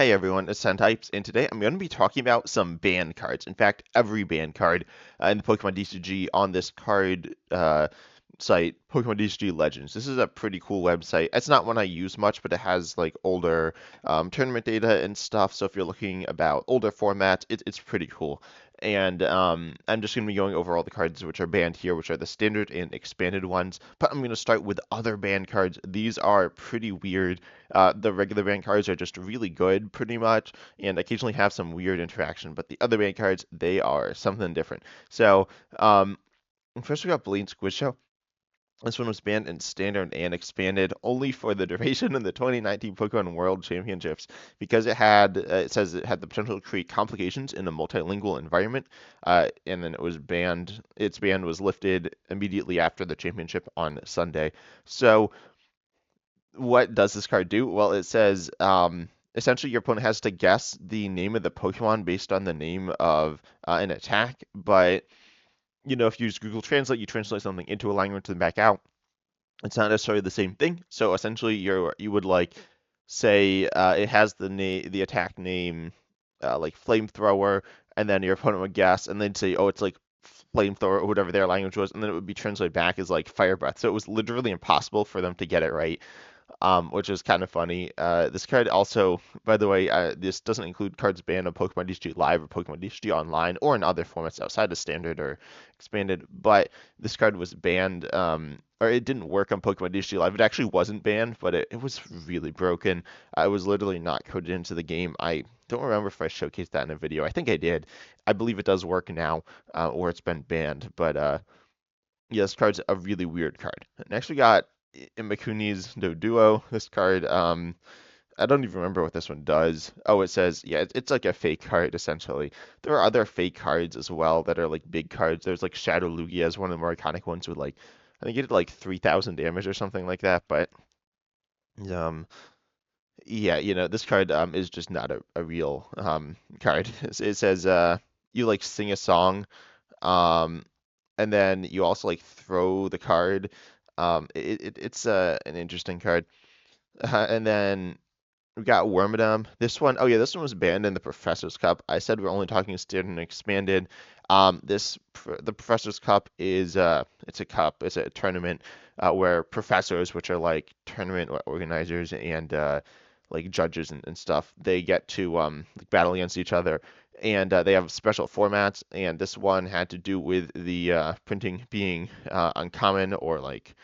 Hey everyone, it's Types, and today I'm going to be talking about some banned cards. In fact, every banned card in the Pokemon DCG on this card site, Pokemon DCG Legends. This is a pretty cool website. It's not one I use much, but it has like older tournament data and stuff. So if you're looking about older formats, it's pretty cool. And I'm just going to be going over all the cards which are banned here, which are the standard and expanded ones. But I'm going to start with other banned cards. These are pretty weird. The regular banned cards are just really good, pretty much, and occasionally have some weird interaction. But the other banned cards, they are something different. So, first we got Blaine Squisho. This one was banned in standard and expanded only for the duration of the 2019 Pokemon World Championships because it says it had the potential to create complications in a multilingual environment, and then it was banned. Its ban was lifted immediately after the championship on Sunday. So what does this card do? Well, it says essentially your opponent has to guess the name of the Pokemon based on the name of an attack. But if you use Google Translate, you translate something into a language and back out. It's not necessarily the same thing. So essentially, you would like say it has the attack name like flamethrower, and then your opponent would guess, and then say, oh, it's like flamethrower or whatever their language was, and then it would be translated back as like fire breath. So it was literally impossible for them to get it right, which is kind of funny. This card also, by the way, this doesn't include cards banned on Pokemon DCG Live or Pokemon DCG Online or in other formats outside of Standard or Expanded, but this card was banned, or it didn't work on Pokemon DCG Live. It actually wasn't banned, but it was really broken. It was literally not coded into the game. I don't remember if I showcased that in a video. I think I did. I believe it does work now, or it's been banned, but yeah, this card's a really weird card. Next, we got Imakuni's Doduo. This card, I don't even remember what this one does. Oh, it says, yeah, it's like a fake card, essentially. There are other fake cards as well that are like big cards. There's like Shadow Lugia as one of the more iconic ones with like, I think it did like 3,000 damage or something like that. But, um, yeah, this card is just not a real card. It says, you like sing a song, um, and then you also like throw the card. It's an interesting card. And then we got Wormadam. Oh yeah, this one was banned in the Professor's Cup. I said we're only talking standard and expanded. The Professor's Cup is it's a cup, it's a tournament where professors, which are like tournament organizers and like judges and stuff, they get to like battle against each other. And they have special formats, and this one had to do with the printing being uncommon or like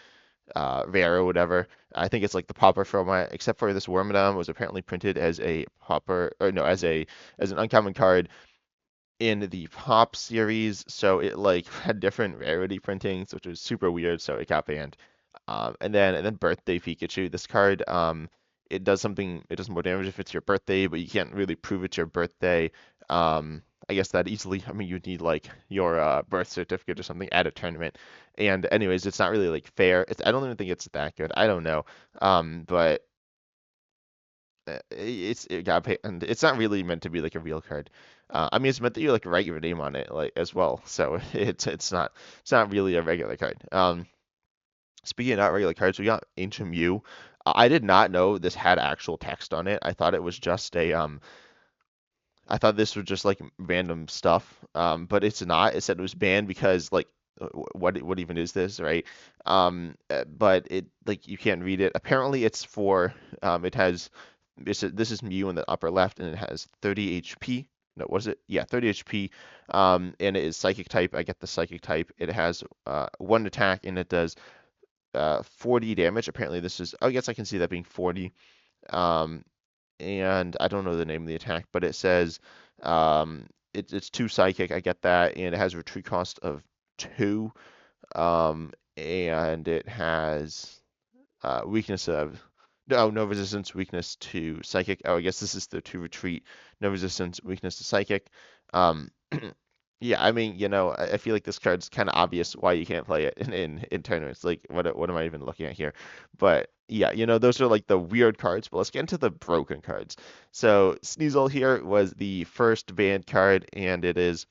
rare or whatever. I think it's like the popper format, except for this Wormadam was apparently printed as a popper, or no, as an uncommon card in the Pop series. So it like had different rarity printings, which was super weird. So it got banned. And then Birthday Pikachu. This card, it does something. It does more damage if it's your birthday, but you can't really prove it's your birthday. I guess that easily. I mean, you need like your birth certificate or something at a tournament. And anyways, it's not really like fair. I don't even think it's that good. I don't know. But it got paid, and it's not really meant to be like a real card. I mean, it's meant that you like write your name on it like as well. So it's not really a regular card. Speaking of not regular cards, we got Ancient Mew. I did not know this had actual text on it. I thought it was just I thought this was just like random stuff. But it's not. It said it was banned because like what even is this, right? But it like you can't read it. Apparently, it's for it has this is Mew in the upper left, and it has 30 HP. No, was it? Yeah, 30 HP. And it is Psychic type. I get the Psychic type. It has one attack, and it does 40 damage. Apparently, this is. I guess I can see that being 40. Um, and I don't know the name of the attack, but it says it's two Psychic. I get that, and it has a retreat cost of 2. And it has weakness of no resistance, weakness to psychic. Oh, I guess this is the to retreat. No resistance, weakness to psychic. Um, yeah, I mean, I feel like this card's kind of obvious why you can't play it in tournaments. Like, what am I even looking at here? But yeah, those are like the weird cards. But let's get into the broken cards. So Sneasel here was the first banned card, and it is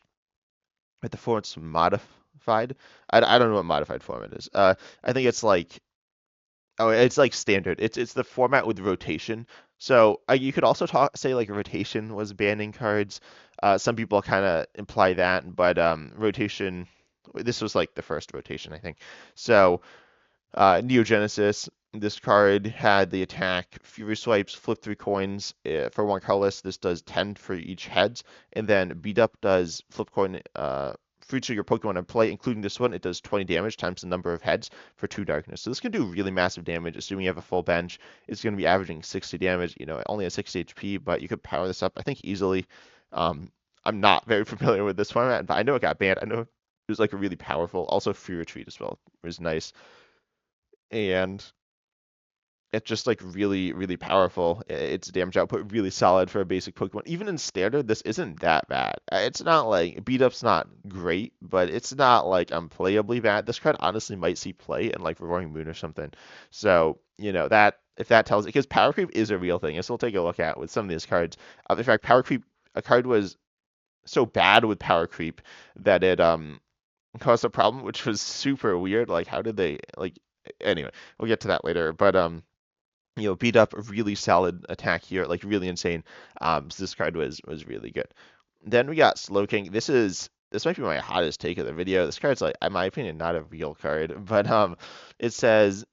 at the form it's modified. I don't know what modified form it is. I think it's like. Oh, it's like standard. It's the format with rotation. So you could also say like rotation was banning cards. Some people kind of imply that, but rotation. This was like the first rotation, I think. So Neogenesis. This card had the attack Fury Swipes, flip 3 coins for 1 colorless. This does 10 for each heads, and then Beat Up does flip coin for each of your Pokemon in play, including this one. It does 20 damage times the number of heads for 2 darkness. So this can do really massive damage, assuming you have a full bench. It's going to be averaging 60 damage. You know, it only has 60 HP, but you could power this up, I think, easily. Um, I'm not very familiar with this format, but I know it got banned. I know it was like a really powerful. Also, Free Retreat as well. It was nice, and it's just like really, really powerful. Its damage output really solid for a basic Pokemon. Even in standard, this isn't that bad. It's not like beat up's not great, but it's not like unplayably bad. This card honestly might see play in like Roaring Moon or something. So, you know, that if that tells it, because power creep is a real thing. This we'll take a look at with some of these cards. In fact, power creep, a card was so bad with power creep that it caused a problem, which was super weird. Like, how did they like? Anyway, we'll get to that later. But you know, beat up a really solid attack here, like really insane. So this card was really good. Then we got Slowking. This might be my hottest take of the video. This card's like, in my opinion, not a real card, but it says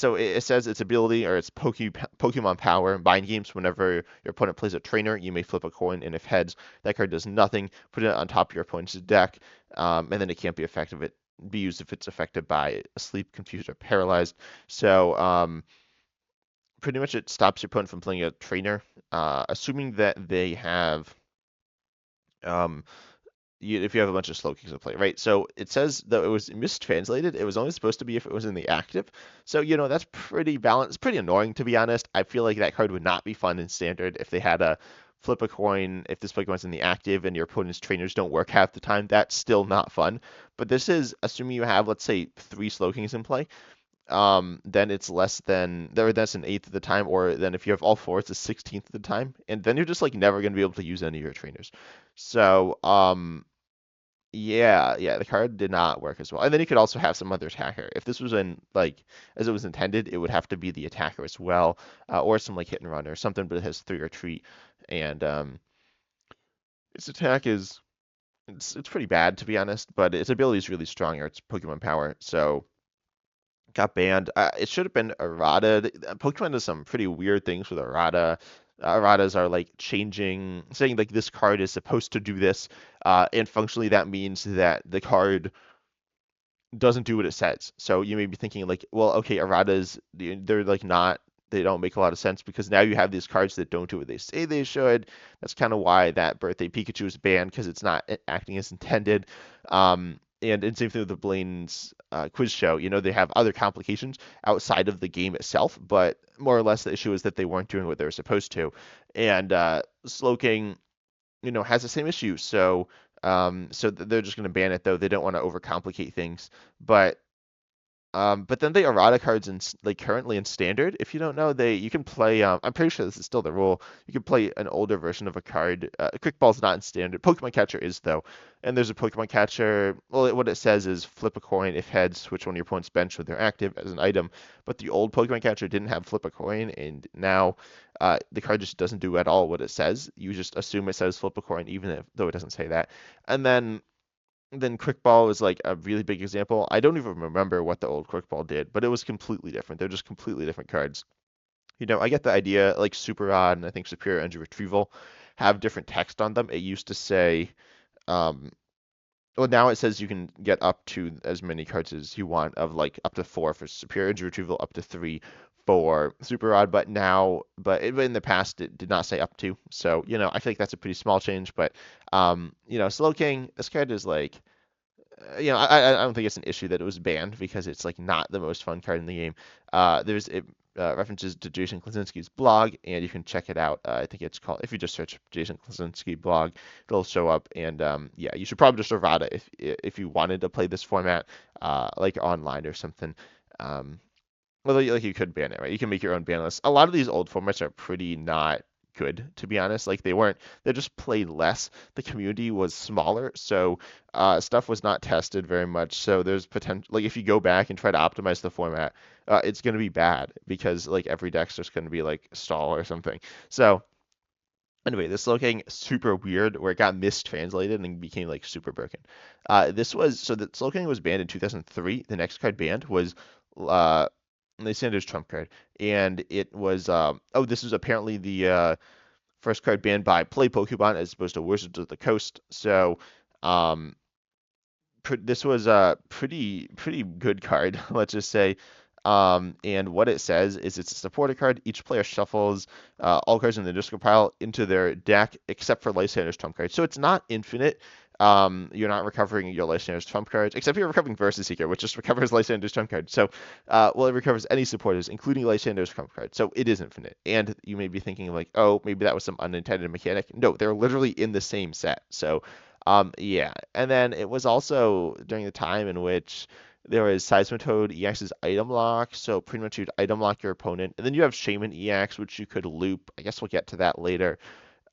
it says its ability or its Pokemon power. Mind games. Whenever your opponent plays a trainer, you may flip a coin, and if heads, that card does nothing. Put it on top of your opponent's deck, and then it can't be effective. It be used if it's affected by asleep, confused, or paralyzed. So pretty much it stops your opponent from playing a trainer, assuming that they have um, if you have a bunch of slow kicks to play, right? So it says that it was mistranslated. It was only supposed to be if it was in the active. So, you know, that's pretty balanced, pretty annoying to be honest. I feel like that card would not be fun in standard if they had a flip a coin if this Pokemon's in the active and your opponent's trainers don't work half the time. That's still not fun. But this is assuming you have, let's say, 3 Slowkings in play, then it's less than, or that's an eighth of the time, or then if you have all four, it's a 16th of the time, and then you're just like never going to be able to use any of your trainers. So, yeah, the card did not work as well. And then you could also have some other attacker. If this was in like as it was intended, it would have to be the attacker as well, or some like hit and run or something, but it has 3 retreat, and its attack is it's pretty bad to be honest, but its ability is really strong, or its Pokemon power. So got banned. It should have been errata. Pokemon does some pretty weird things with errata. Erratas are like changing, saying like this card is supposed to do this, and functionally that means that the card doesn't do what it says. So you may be thinking like, well, okay, erratas they're like not they don't make a lot of sense because now you have these cards that don't do what they say they should. That's kind of why that birthday Pikachu is banned because it's not acting as intended. And same thing with the Blaine's quiz show. You know, they have other complications outside of the game itself, but more or less the issue is that they weren't doing what they were supposed to. And Slowking, you know, has the same issue. So they're just going to ban it though. They don't want to overcomplicate things. But then the errata cards in like currently in standard, if you don't know, you can play. I'm pretty sure this is still the rule. You can play an older version of a card. Quick Ball's not in standard. Pokemon Catcher is though, and there's a Pokemon Catcher. Well, what it says is flip a coin if heads, switch one of your opponent's bench when they're active as an item. But the old Pokemon Catcher didn't have flip a coin, and now the card just doesn't do at all what it says. You just assume it says flip a coin, even if though it doesn't say that. And then Quick Ball is like a really big example. I don't even remember what the old Quick Ball did, but it was completely different. They're just completely different cards. You know, I get the idea, like Super Odd and I think Superior Energy Retrieval have different text on them. It used to say, um, well, now it says you can get up to as many cards as you want, of like up to 4 for Superior Energy Retrieval, up to 3 for Super Odd, but in the past, it did not say up to. So, you know, I feel like that's a pretty small change, but, you know, Slowking, this card is like, you know, I don't think it's an issue that it was banned because it's like not the most fun card in the game. There's it references to Jason Klaczynski's blog, and you can check it out. I think it's called, if you just search Jason Klaczynski blog, it'll show up. And yeah, you should probably just errata if you wanted to play this format, like online or something. Well, like you could ban it, right? You can make your own ban list. A lot of these old formats are pretty not good, to be honest. Like they just played less. The community was smaller, so stuff was not tested very much. So there's potential, like if you go back and try to optimize the format, it's going to be bad because like every deck's just going to be like stall or something. So anyway, this looking super weird where it got mistranslated and became like super broken. The Slowking was banned in 2003. The next card banned was uh, Lysandre's trump card, and it was this is apparently the first card banned by Play Pokemon as opposed to Wizards of the Coast. So um, this was a pretty good card, let's just say. And what it says is it's a supporter card. Each player shuffles all cards in the discard pile into their deck except for Lysandre's trump card. So it's not infinite. You're not recovering your Lysandre's trump cards, except you're recovering Versus Seeker, which just recovers Lysandre's trump card. So, it recovers any supporters, including Lysandre's trump card. So it is infinite. And you may be thinking like, oh, maybe that was some unintended mechanic. No, they're literally in the same set. So, yeah. And then it was also during the time in which there was Seismitoad EX's item lock, so pretty much you'd item lock your opponent. And then you have Shaymin-EX, which you could loop. I guess we'll get to that later.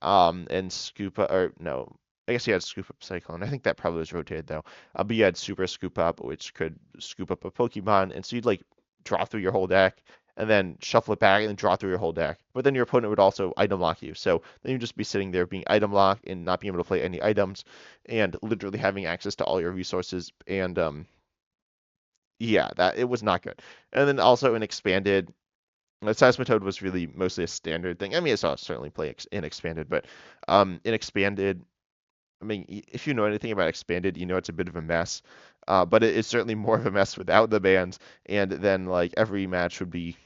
And Scoop Up, or no, I guess you had Scoop Up Cyclone. I think that probably was rotated though. But you had Super Scoop Up, which could scoop up a Pokemon. And so you'd like draw through your whole deck and then shuffle it back and then draw through your whole deck. But then your opponent would also item lock you. So then you'd just be sitting there being item locked and not being able to play any items and literally having access to all your resources. And yeah, that it was not good. And then also in expanded, Seismitoad was really mostly a standard thing. I mean, I saw it certainly play in expanded, but in expanded, I mean, if you know anything about expanded, you know it's a bit of a mess. But it's certainly more of a mess without the bans. And then like every match would be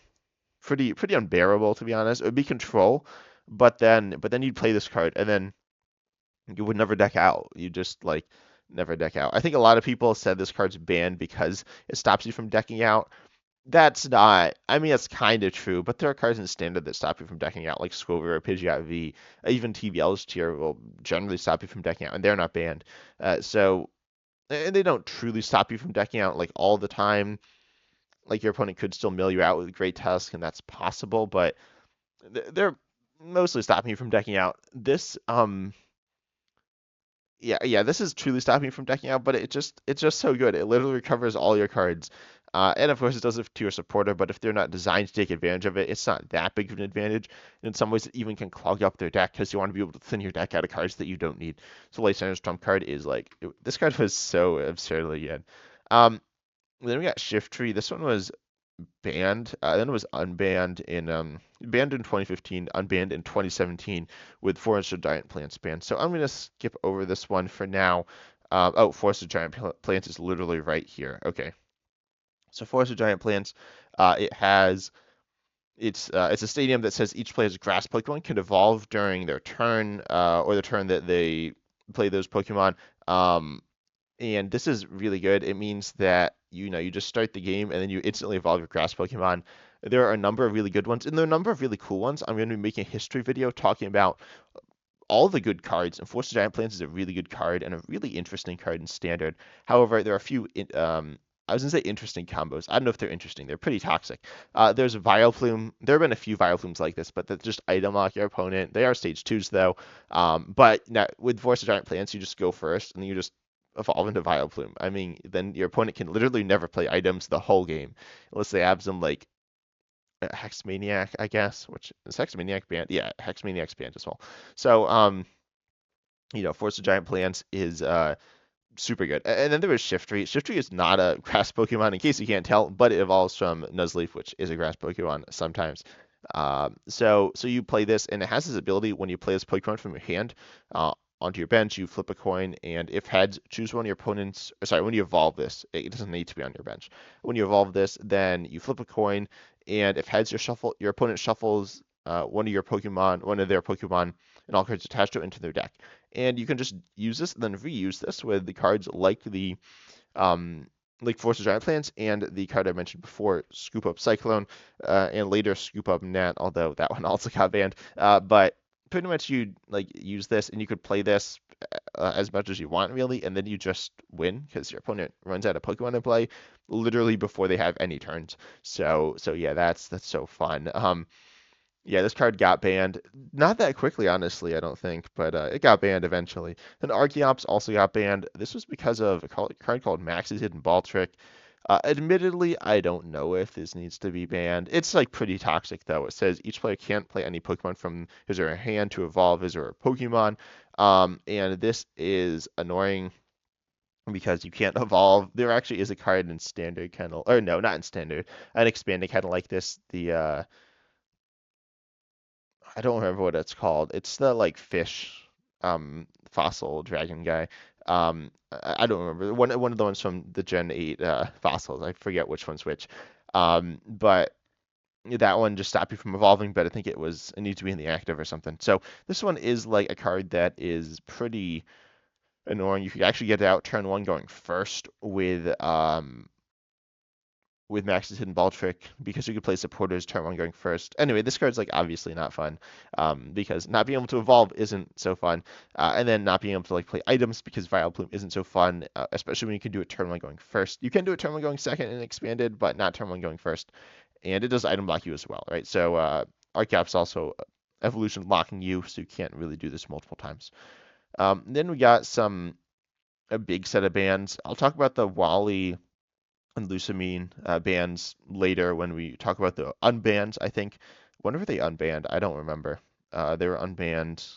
pretty unbearable, to be honest. It would be control, but then you'd play this card and then you would never deck out. You just like never deck out. I think a lot of people said this card's banned because it stops you from decking out. That's not. I mean, that's kind of true, but there are cards in standard that stop you from decking out, like Scover or Pidgeot V. Even TVL's tier will generally stop you from decking out, and they're not banned. And they don't truly stop you from decking out like all the time. Like your opponent could still mill you out with Great Tusk, and that's possible, but they're mostly stopping you from decking out. Yeah, this is truly stopping you from decking out, but it's just so good. It literally recovers all your cards. And of course, it does it to your supporter, but if they're not designed to take advantage of it, it's not that big of an advantage. And in some ways, it even can clog up their deck because you want to be able to thin your deck out of cards that you don't need. So Lysandre's trump card is like, this card was so absurdly good. Then we got Shiftry. This one was banned. Then it was unbanned banned in 2015, unbanned in 2017 with Forest of Giant Plants banned. So I'm gonna skip over this one for now. Forest of Giant Plants is literally right here. Okay, so Forest of Giant Plants, it has it's a stadium that says each player's grass Pokemon can evolve during their turn or the turn that they play those Pokemon. And this is really good. It means that you just start the game and then you instantly evolve your grass Pokemon. There are a number of really good ones, and there are a number of really cool ones. I'm going to be making a history video talking about all the good cards, and Force of Giant Plants is a really good card and a really interesting card in Standard. However, there are a few, I was going to say interesting combos. I don't know if they're interesting. They're pretty toxic. There's a Vileplume. There have been a few Vileplumes like this, but that just item lock your opponent. They are stage 2s, though. But now, with Force of Giant Plants, you just go first, and then you just evolve into Vileplume. I mean, then your opponent can literally never play items the whole game unless they have some like Hexmaniac, I guess, which is Hexmaniac banned. Yeah, Hexmaniac's banned as well. So, Force of Giant Plants is super good. And then there was Shiftry. Shiftry is not a grass Pokemon, in case you can't tell, but it evolves from Nuzleaf, which is a grass Pokemon sometimes. So you play this, and it has this ability when you play this Pokemon from your hand onto your bench, you flip a coin, and if heads, choose one of your opponents. Sorry, when you evolve this, it doesn't need to be on your bench. When you evolve this, then you flip a coin, and if heads, your opponent shuffles one of their Pokemon, and all cards attached to it into their deck. And you can just use this and then reuse this with the cards like Force of Giant Plants and the card I mentioned before, Scoop Up Cyclone, and later Scoop Up Gnat, although that one also got banned. But pretty much you like use this and you could play this as much as you want really, and then you just win because your opponent runs out of Pokemon to play literally before they have any turns. So yeah, that's so fun. Yeah, this card got banned. Not that quickly, honestly, I don't think, but it got banned eventually. Then Archeops also got banned. This was because of a card called Max's Hidden Ball Trick. Admittedly, I don't know if this needs to be banned. It's like pretty toxic though. It says each player can't play any Pokemon from his or her hand to evolve his or her Pokemon. And this is annoying because you can't evolve. There actually is a card in standard kind of, or no, not in standard, an expanded kind of like this. I don't remember what it's called. It's the like fish fossil dragon guy. I don't remember. One of the ones from the Gen 8 fossils. I forget which one's which. But that one just stopped you from evolving, but I think it needs to be in the active or something. So this one is like a card that is pretty annoying. You could actually get it out turn one going first with Max's Hidden Ball Trick because you could play supporters turn one going first. Anyway, this card's like obviously not fun because not being able to evolve isn't so fun, and then not being able to like play items because Vileplume isn't so fun, especially when you can do it turn one going first. You can do it turn one going second and expanded, but not turn one going first, and it does item block you as well, right? So Archeops also evolution locking you, so you can't really do this multiple times. Then we got a big set of bans. I'll talk about the Wally and Lusamine bans later when we talk about the unbans, I think. When were they unbanned? I don't remember. They were unbanned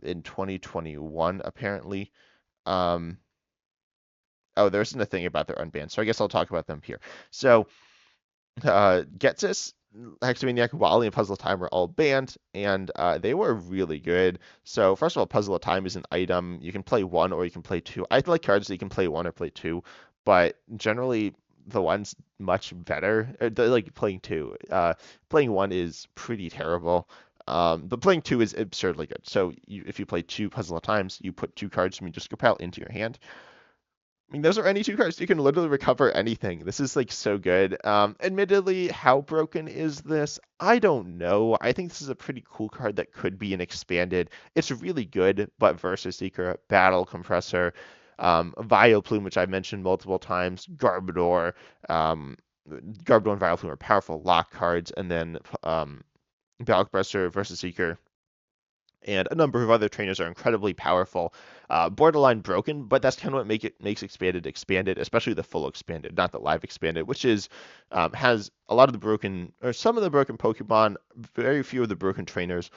in 2021, apparently. Um, oh, there isn't a thing about their unbanned, so I guess I'll talk about them here. So, Ghetsis, Hexamaniac, Wally, and Puzzle of Time were all banned, and they were really good. So, first of all, Puzzle of Time is an item. You can play one or you can play two. I like cards that you can play one or play two, but generally, the one's much better. Like playing two. Playing one is pretty terrible. But playing two is absurdly good. So, if you play two Puzzle of Times, you put two cards from your discard pile into your hand. I mean, those are any two cards. You can literally recover anything. This is like so good. Admittedly, how broken is this? I don't know. I think this is a pretty cool card that could be an expanded. It's really good, but Versus Seeker, Battle Compressor, Vileplume, which I mentioned multiple times, um, Garbodor and Vileplume are powerful lock cards, and then Battle Compressor, Versus Seeker, and a number of other trainers are incredibly powerful, borderline broken, but that's kind of what makes expanded expanded, especially the full expanded, not the live expanded, which is has a lot of the broken or some of the broken Pokemon, very few of the broken trainers,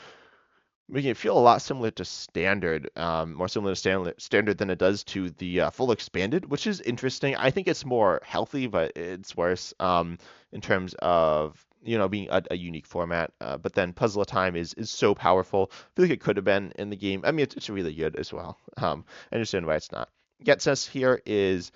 making it feel a lot similar to standard, more similar to standard than it does to the full expanded, which is interesting. I think it's more healthy, but it's worse in terms of being a unique format. But then Puzzle of Time is so powerful. I feel like it could have been in the game. I mean, it's really good as well. I understand why it's not. Ghetsis here is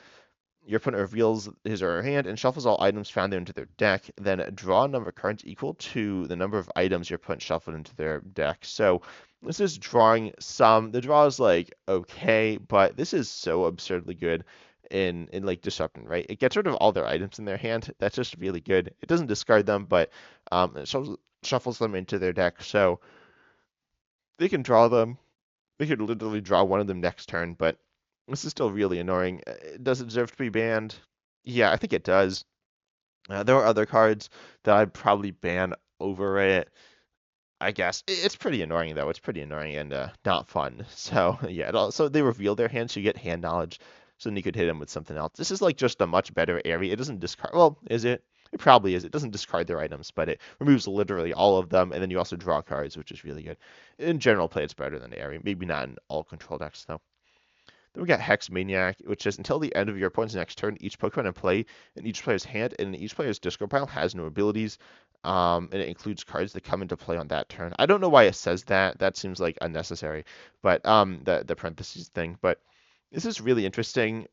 your opponent reveals his or her hand and shuffles all items found there into their deck. Then draw a number of cards equal to the number of items your opponent shuffled into their deck. So this is drawing some. The draw is like okay, but this is so absurdly good in like disrupting, right? It gets rid of all their items in their hand. That's just really good. It doesn't discard them, but it shuffles them into their deck. So they can draw them. They could literally draw one of them next turn, but this is still really annoying. Does it deserve to be banned? Yeah, I think it does. There are other cards that I'd probably ban over it. I guess it's pretty annoying though. It's pretty annoying and not fun. So yeah, so they reveal their hand, so you get hand knowledge. So then you could hit them with something else. This is like just a much better area. It doesn't discard. Well, is it? It probably is. It doesn't discard their items, but it removes literally all of them, and then you also draw cards, which is really good. In general play, it's better than the area. Maybe not in all control decks though. Then we got Hex-Maniac, which says until the end of your opponent's next turn, each Pokemon in play in each player's hand and in each player's discard pile has no abilities. And it includes cards that come into play on that turn. I don't know why it says that. That seems like unnecessary. But the parentheses thing. But this is really interesting.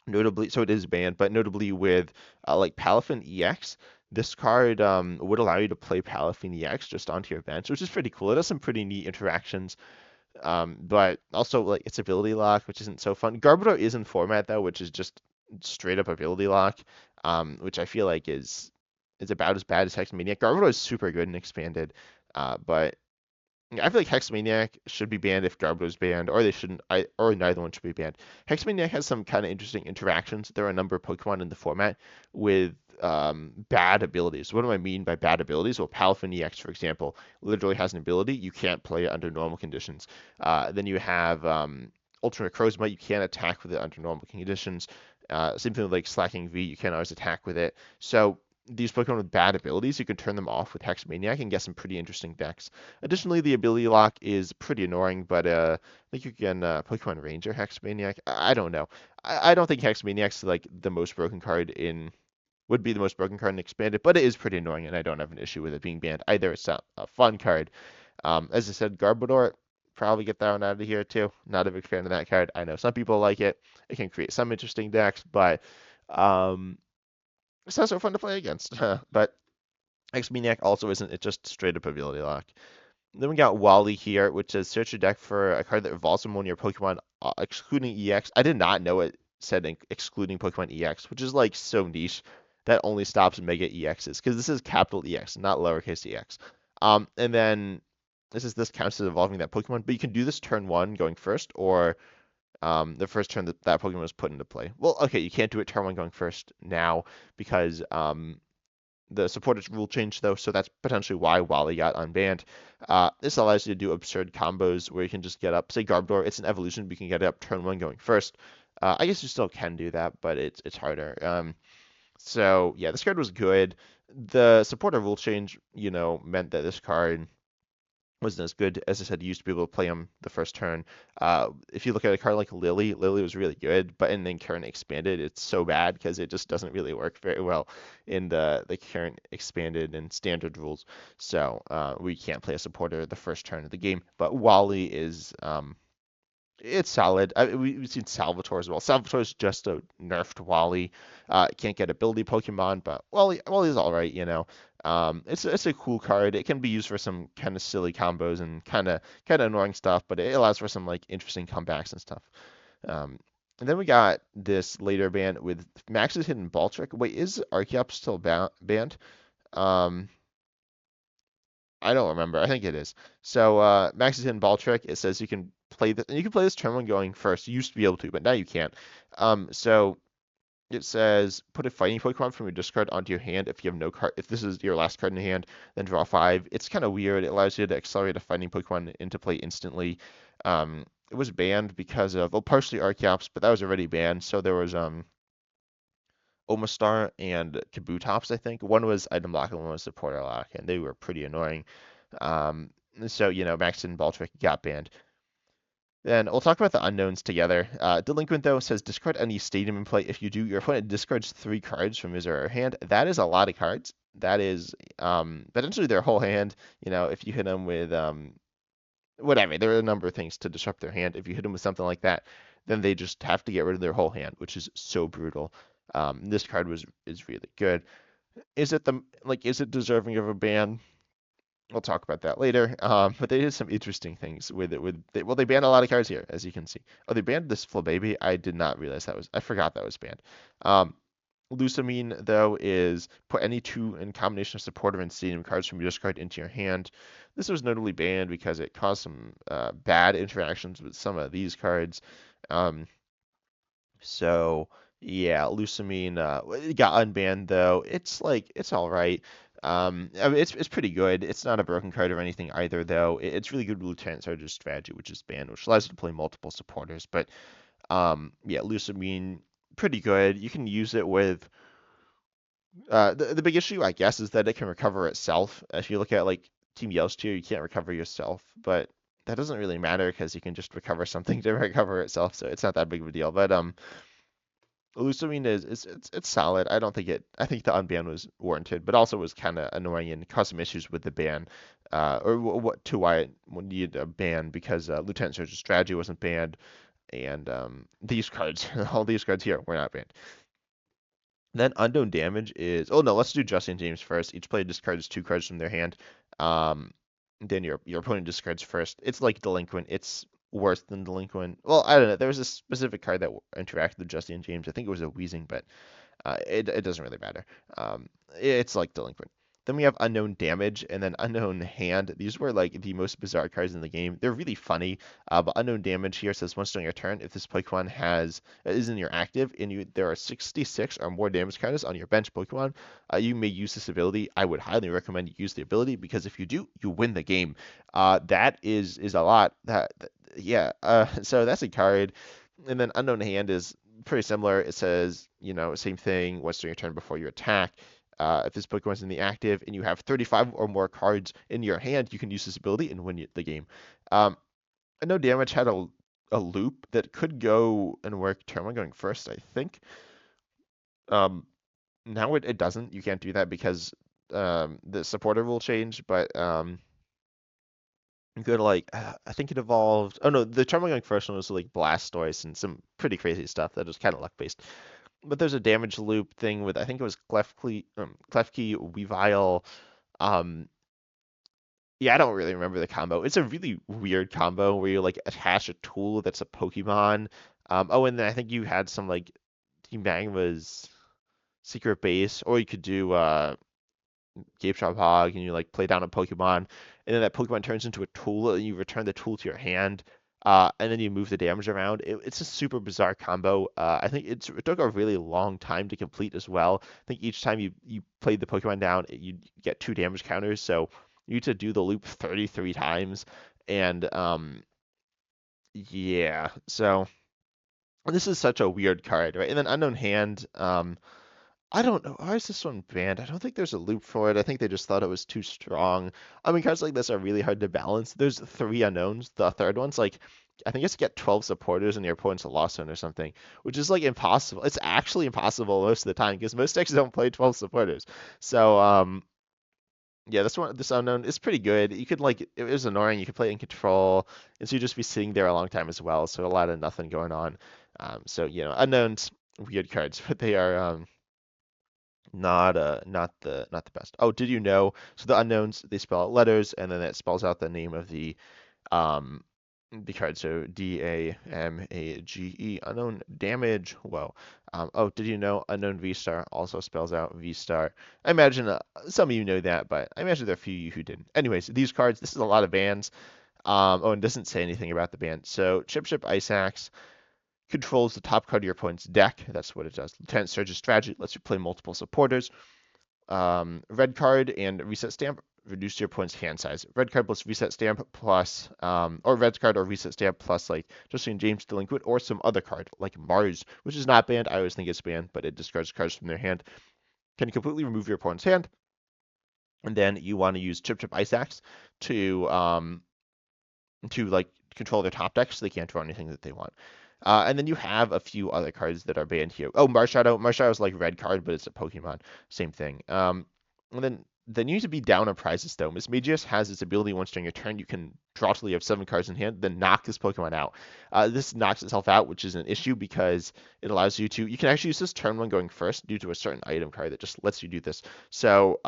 Notably, so it is banned, but notably with like Palafin-EX, this card would allow you to play Palafin-EX just onto your bench, which is pretty cool. It has some pretty neat interactions. But also like its ability lock, which isn't so fun. Garbodor is in format though, which is just straight up ability lock, which I feel like is about as bad as Hex Maniac. Garbodor is super good and expanded, but I feel like Hexmaniac should be banned if Garbodor's banned, or they shouldn't, or neither one should be banned. Hexmaniac has some kind of interesting interactions. There are a number of Pokemon in the format with bad abilities. What do I mean by bad abilities? Well, Palafin-EX, for example, literally has an ability you can't play it under normal conditions. Then you have Ultimate Crowsmite, you can't attack with it under normal conditions. Same thing with like Slacking V, you can't always attack with it. So these Pokemon with bad abilities, you can turn them off with Hexmaniac and get some pretty interesting decks. Additionally, the ability lock is pretty annoying, but I think you can Pokemon Ranger Hexmaniac. I don't know. I don't think Hexmaniac's like the most broken card in would be the most broken card in expanded, but it is pretty annoying, and I don't have an issue with it being banned either. It's not a fun card. As I said, Garbodor, probably get that one out of here too. Not a big fan of that card. I know some people like it. It can create some interesting decks, but um, it's not so fun to play against. But X-Maniac also isn't. It's just straight up ability lock. Then we got Wally here, which says search your deck for a card that revolves from one of your Pokemon, excluding EX. I did not know it said excluding Pokemon EX, which is like so niche. That only stops Mega EXs, because this is capital EX, not lowercase EX. And then this counts as evolving that Pokemon, but you can do this turn one going first, or the first turn that Pokemon was put into play. Well, okay, you can't do it turn one going first now because the supported rule change though, so that's potentially why Wally got unbanned. This allows you to do absurd combos where you can just get up, say Garbodor, it's an evolution, but you can get it up turn one going first. I guess you still can do that, but it's harder. So yeah, this card was good. The supporter rule change, meant that this card wasn't as good. As I said, you used to be able to play him the first turn. If you look at a card like Lily, Lily was really good, but in the current expanded, it's so bad because it just doesn't really work very well in the current expanded and standard rules. So we can't play a supporter the first turn of the game. But Wally is it's solid. We've seen Salvatore as well. Salvatore's just a nerfed Wally. Can't get ability Pokemon, but Wally's all right, it's a cool card. It can be used for some kind of silly combos and kind of annoying stuff, but it allows for some like interesting comebacks and stuff. Um, and then we got this later ban with Max's Hidden Ball Trick. Wait, is Archeops still banned? Um, I don't remember. I think it is. So Max's Hidden Ball Trick. It says you can play this. You can play this turn one going first. You used to be able to, but now you can't. So it says put a fighting Pokemon from your discard onto your hand if you have no card. If this is your last card in your hand, then draw five. It's kind of weird. It allows you to accelerate a fighting Pokemon into play instantly. It was banned because of partially Archeops, but that was already banned. So there was Omastar and Kabutops, I think. One was item lock and one was supporter lock, and they were pretty annoying. Um, so, Max and Baldrick got banned. Then we'll talk about the unknowns together. Delinquent, though, says discard any stadium in play. If you do, your opponent discards 3 cards from his or her hand. That is a lot of cards. That is potentially their whole hand. If you hit them with whatever, there are a number of things to disrupt their hand. If you hit them with something like that, then they just have to get rid of their whole hand, which is so brutal. This card is really good. Is it deserving of a ban? We'll talk about that later. But they did some interesting things with it. They banned a lot of cards here, as you can see. Oh, they banned this Flabébé. I did not realize I forgot that was banned. Lusamine, though, is put any 2 in combination of supporter and stadium cards from your discard into your hand. This was notably banned because it caused some bad interactions with some of these cards. So yeah, Lusamine got unbanned though. It's all right. I mean, it's pretty good. It's not a broken card or anything either though. It's really good with Lieutenant Surge's strategy, which is banned, which allows you to play multiple supporters. But yeah, Lusamine pretty good. You can use it with the big issue, I guess, is that it can recover itself. If you look at like Team Yell's tier, you can't recover yourself, but that doesn't really matter because you can just recover something to recover itself, so it's not that big of a deal. But Lusamine it's solid. I don't think it. I think the unban was warranted, but also was kind of annoying and caused some issues with the ban, or why it needed a ban because Lieutenant Surge's strategy wasn't banned, and these cards, all these cards here, were not banned. Then unknown damage is. Oh no, let's do Justin James first. Each player discards 2 cards from their hand. Then your opponent discards first. It's like Delinquent. It's worse than Delinquent. Well, I don't know. There was a specific card that interacted with Justin James. I think it was a Wheezing, but it doesn't really matter. It's like Delinquent. Then we have Unknown Damage and then Unknown Hand. These were like the most bizarre cards in the game. They're really funny. But Unknown Damage here says once during your turn, if this Pokemon is in your active and there are 66 or more damage counters on your bench Pokemon, you may use this ability. I would highly recommend you use the ability because if you do, you win the game. That is a lot. Yeah. So that's a card. And then Unknown Hand is pretty similar. It says, same thing once during your turn before you attack. If this Pokemon's in the active and you have 35 or more cards in your hand, you can use this ability and win the game. I know Damage had a loop that could go and work turn one going first, I think. Um, Now it doesn't. You can't do that because the supporter rule changed, but you could like I think it evolved. Oh no, the turn one going first one was like Blastoise and some pretty crazy stuff that was kind of luck based. But there's a damage loop thing with I think it was Klefki, Weavile. Um, yeah, I don't really remember the combo. It's a really weird combo where you like attach a tool that's a Pokemon. Oh, and then I think you had some like Team Magma's secret base, or you could do Gape Shop Hog and you like play down a Pokemon, and then that Pokemon turns into a tool and you return the tool to your hand. And then you move the damage around. It's a super bizarre combo. I think it took a really long time to complete as well. I think each time you played the Pokemon down, you get 2 damage counters. So you need to do the loop 33 times. And yeah, so this is such a weird card, right? And then Unknown Hand. I don't know. Why is this one banned? I don't think there's a loop for it. I think they just thought it was too strong. I mean, cards like this are really hard to balance. There's 3 unknowns. The third one's like, I think it's get 12 supporters and your opponent's a lost one or something, which is like impossible. It's actually impossible most of the time because most decks don't play 12 supporters. So, yeah, this unknown is pretty good. You could like, it was annoying. You could play it in control, and so you'd just be sitting there a long time as well. So a lot of nothing going on. So, unknowns, weird cards, but they are, not the best. Oh, did you know? So the unknowns they spell out letters and then it spells out the name of um the card. So Damage, unknown damage. Whoa. Oh, did you know unknown V star also spells out V star? I imagine some of you know that, but I imagine there are a few of you who didn't. Anyways, these cards. This is a lot of bans. Oh, and doesn't say anything about the ban. So Chip Ice Axe controls the top card of your opponent's deck. That's what it does. Lieutenant Surge's strategy lets you play multiple supporters. Red card and reset stamp reduce your opponent's hand size. Red card plus reset stamp plus, or red card or reset stamp plus like Justin James Delinquent or some other card like Mars, which is not banned. I always think it's banned, but it discards cards from their hand. Can completely remove your opponent's hand. And then you want to use Chip Ice Axe to like control their top deck so they can't draw anything that they want. And then you have a few other cards that are banned here. Oh, Marshadow. Marshadow is like red card, but it's a Pokemon. Same thing. And then they need to be down on prizes though. Mismagius has its ability once during your turn you can draw till you have 7 cards in hand, then knock this Pokemon out. This knocks itself out, which is an issue because it allows you can actually use this turn one going first due to a certain item card that just lets you do this. So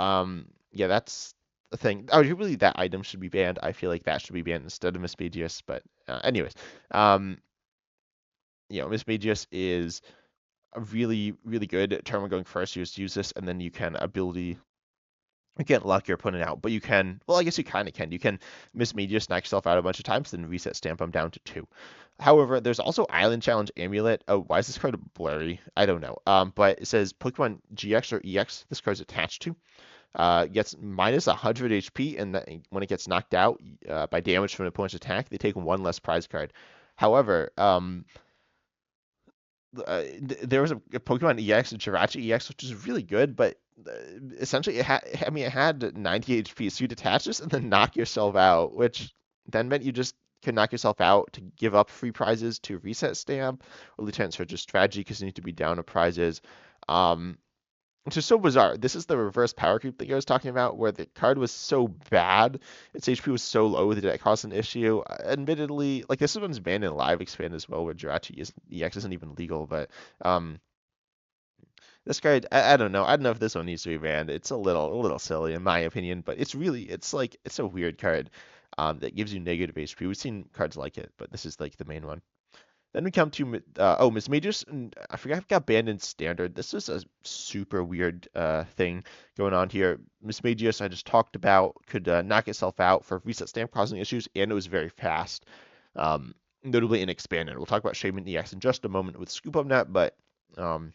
yeah, that's the thing. Arguably that item should be banned. I feel like that should be banned instead of Mismagius. But anyways, um, Mismagius is a really, really good turn one going first. You just use this, and then you can't lock your opponent out, but you can. Well, I guess you kind of can. You can Mismagius knock yourself out a bunch of times, then reset stamp them down to 2. However, there's also Island Challenge Amulet. Oh, why is this card blurry? I don't know. But it says Pokemon GX or EX. This card's attached to. Gets minus 100 HP, and when it gets knocked out by damage from an opponent's attack, they take 1 less prize card. However, there was a Pokemon EX, Jirachi EX, which is really good, but essentially it had 90 HP, so you detach this and then knock yourself out, which then meant you just could knock yourself out to give up free prizes to reset stamp or Lieutenant Surge's strategy because you need to be down to prizes. Which is so bizarre. This is the reverse power creep thing I was talking about, where the card was so bad, its HP was so low that it caused an issue. Admittedly, like this one's banned in Live Expand as well, where Jirachi EX isn't even legal, but this card, I don't know. I don't know if this one needs to be banned. It's a little silly in my opinion, but it's a weird card that gives you negative HP. We've seen cards like it, but this is like the main one. Then we come to Mismagius, and I forgot it got banned in standard. This is a super weird thing going on here. Mismagius, I just talked about, could knock itself out for reset stamp causing issues, and it was very fast, notably in expanded. We'll talk about Shaymin-EX in just a moment with Scoop Up Net, but um,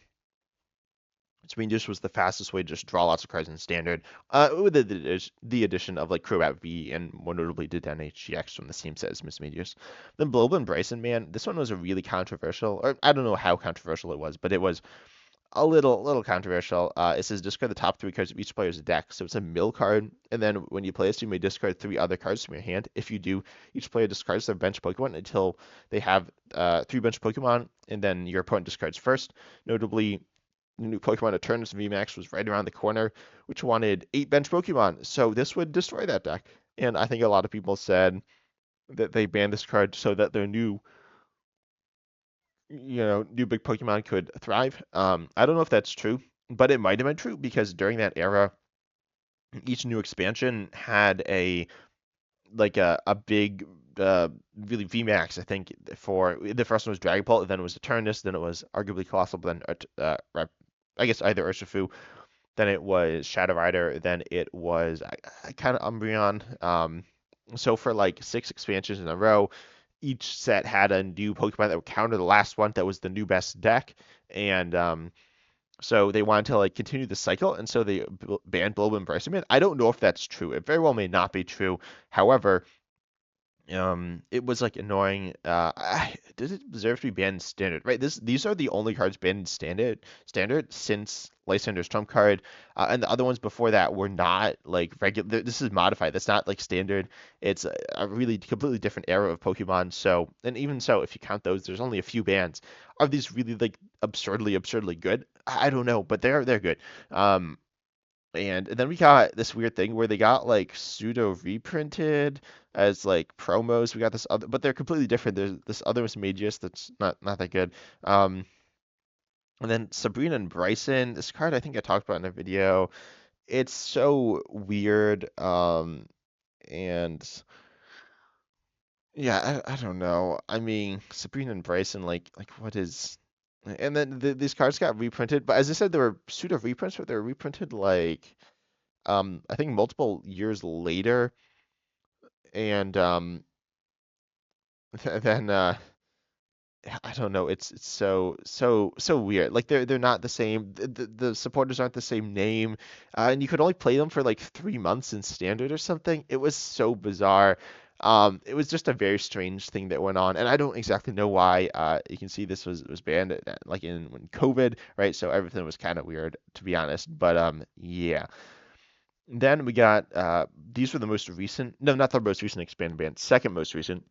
Mismagius was the fastest way to just draw lots of cards in standard, with the addition of like Crobat V and more notably Dedenne HGX from the same set as Mismagius. Then Bellelba Brycen-Man, this one was a really controversial, or I don't know how controversial it was, but it was a little controversial. It says discard the top 3 cards of each player's deck, so it's a mill card, and then when you play this, you may discard 3 other cards from your hand. If you do, each player discards their bench Pokemon until they have 3 bench Pokemon, and then your opponent discards first. Notably, the new Pokemon Eternus VMAX was right around the corner, which wanted 8 bench Pokemon, so this would destroy that deck. And I think a lot of people said that they banned this card so that their new new big Pokemon could thrive. I don't know if that's true, but it might have been true because during that era, each new expansion had a big really VMAX. I think for the first one was Dragapult, then it was Eternus, then it was arguably Colossal, then I guess either Urshifu, then it was Shadow Rider, then it was kind of Umbreon. So for like 6 expansions in a row, each set had a new Pokemon that would counter the last one that was the new best deck, and so they wanted to like continue the cycle, and so they banned Bellelba and Brycen-Man. I don't know if that's true. It very well may not be true. However, it was like annoying. Does it deserve to be banned in standard? Right. These are the only cards banned in standard since Lysandre's trump card, and the other ones before that were not like regular. This is modified. That's not like standard. It's a really completely different era of Pokemon. So, and even so, if you count those, there's only a few bans. Are these really like absurdly good? I don't know, but they're good. And then we got this weird thing where they got like pseudo reprinted as like promos. We got this other, but they're completely different. There's this other Mismagius that's not that good. And then Sabrina and Bryson. This card I think I talked about in a video. It's so weird. And yeah, I don't know. I mean, Sabrina and Bryson, like what is? And then these cards got reprinted, but as I said, they were pseudo reprints, but they were reprinted like I think multiple years later, and then I don't know. It's so weird. Like they're not the same. The supporters aren't the same name, and you could only play them for like 3 months in standard or something. It was so bizarre. It was just a very strange thing that went on, and I don't exactly know why. You can see this was banned like in when COVID, right? So everything was kind of weird, to be honest. But yeah. Then we got these were the most recent. No, not the most recent expanded band. Second most recent.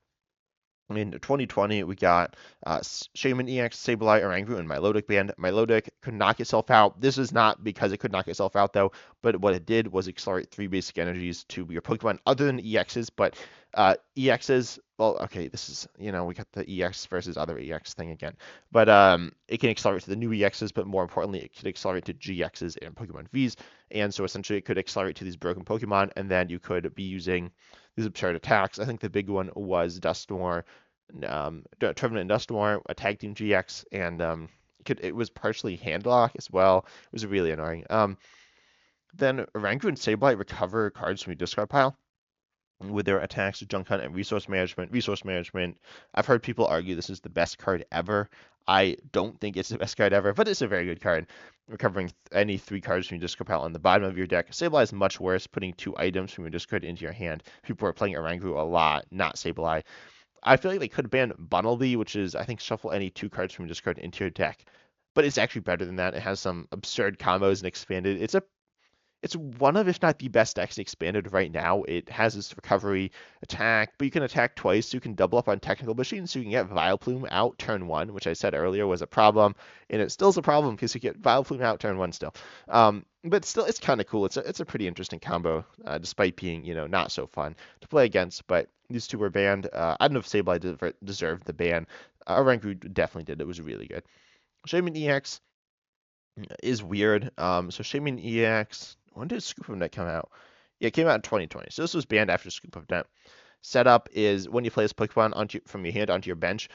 In 2020, we got Shaymin-EX, Sableye, Oranguru, and Milotic banned. Milotic could knock itself out. This is not because it could knock itself out, though, but what it did was accelerate 3 basic energies to your Pokemon other than EXs, but EXs, well, okay, this is, we got the EX versus other EX thing again, but it can accelerate to the new EXs, but more importantly, it could accelerate to GXs and Pokemon Vs, and so essentially it could accelerate to these broken Pokemon, and then you could be using these absurd attacks. I think the big one was Dustor, Trevenant and Dustor, a tag team GX, and it was partially handlock as well. It was really annoying. Then Oranguru and Sableye recover cards from your discard pile with their attacks, junk hunt, and resource management. Resource management. I've heard people argue this is the best card ever. I don't think it's the best card ever, but it's a very good card. Recovering any 3 cards from your discard pile on the bottom of your deck. Sableye is much worse, putting 2 items from your discard into your hand. People are playing Oranguru a lot, not Sableye. I feel like they could ban Bunnelby, which is, I think, shuffle any 2 cards from your discard into your deck. But it's actually better than that. It has some absurd combos and expanded. It's one of, if not the best decks expanded right now. It has this recovery attack, but you can attack twice, so you can double up on technical machines, so you can get Vileplume out turn 1, which I said earlier was a problem, and it still is a problem because you get Vileplume out turn 1 still. But still, it's kind of cool. It's a pretty interesting combo, despite being, not so fun to play against, but these 2 were banned. I don't know if Sableye deserved the ban. Oranguru definitely did. It was really good. Shaymin-EX is weird. So Shaymin-EX, when did Scoop of Net come out? Yeah, it came out in 2020. So this was banned after Scoop of Net. Setup is when you play this Pokemon from your hand onto your bench,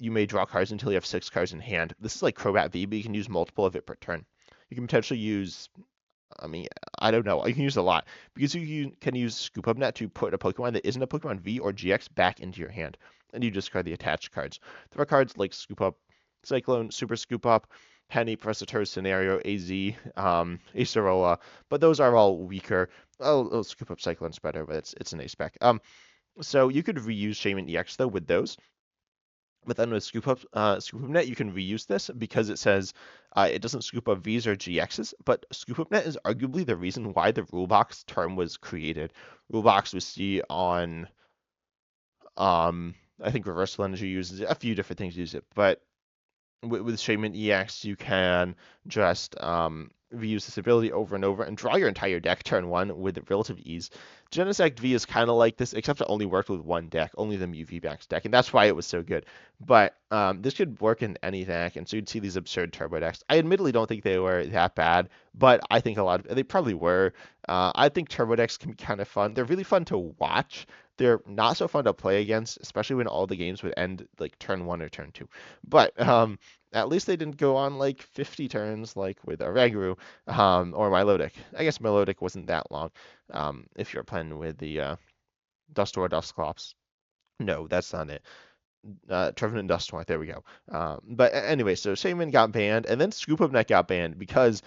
you may draw cards until you have 6 cards in hand. This is like Crobat V, but you can use multiple of it per turn. You can potentially use, I mean, I don't know. You can use a lot because you can use Scoop Up Net to put a Pokemon that isn't a Pokemon V or GX back into your hand, and you discard the attached cards. There are cards like Scoop Up, Cyclone, Super Scoop Up, Penny, Professor Tur's Scenario, AZ, Acerola, but those are all weaker. Oh, Scoop Up Cyclone's better, but it's an A spec. So you could reuse Shaymin-EX though with those. But then with Scoop Up Net, you can reuse this because it says it doesn't scoop up Vs or GXs, but Scoop Up Net is arguably the reason why the Rulebox term was created. Rulebox we see on, I think Reversal Energy uses it, a few different things use it, but with Shaymin-EX, you can just reuse this ability over and over and draw your entire deck turn one with relative ease. Genesect V is kind of like this, except it only worked with one deck, only the Mew VMAX deck, and that's why it was so good. But this could work in any deck, and so you'd see these absurd turbo decks. I admittedly don't think they were that bad, but I think they probably were. I think turbo decks can be kind of fun. They're really fun to watch. They're not so fun to play against, especially when all the games would end like turn one or turn two. But at least they didn't go on like 50 turns like with Irregular or Milotic. I guess Milotic wasn't that long if you're playing with the Dustor or Dusclops. No, that's not it. Trevenant Dusknoir, there we go. But anyway, so Shaymin got banned, and then Scoop Up Net got banned because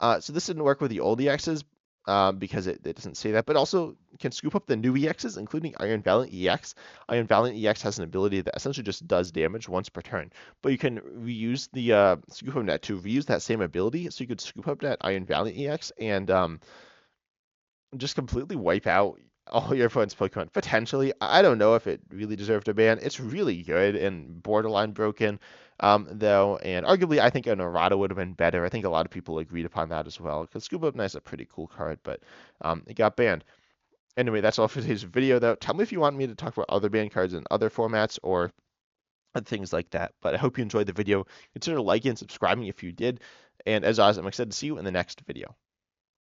so this didn't work with the old EXs because it doesn't say that, but also can scoop up the new EXs, including Iron Valiant EX. Iron Valiant EX has an ability that essentially just does damage once per turn, but you can reuse the Scoop Up Net to reuse that same ability, so you could Scoop Up that Iron Valiant EX and just completely wipe out all your opponent's Pokemon. Potentially, I don't know if it really deserved a ban. It's really good and borderline broken, though, and arguably I think an errata would have been better. I think a lot of people agreed upon that as well, because Scoop Up Night is a pretty cool card, but it got banned. Anyway, that's all for today's video, though. Tell me if you want me to talk about other banned cards in other formats or things like that. But I hope you enjoyed the video. Consider liking and subscribing if you did. And as always, I'm excited to see you in the next video.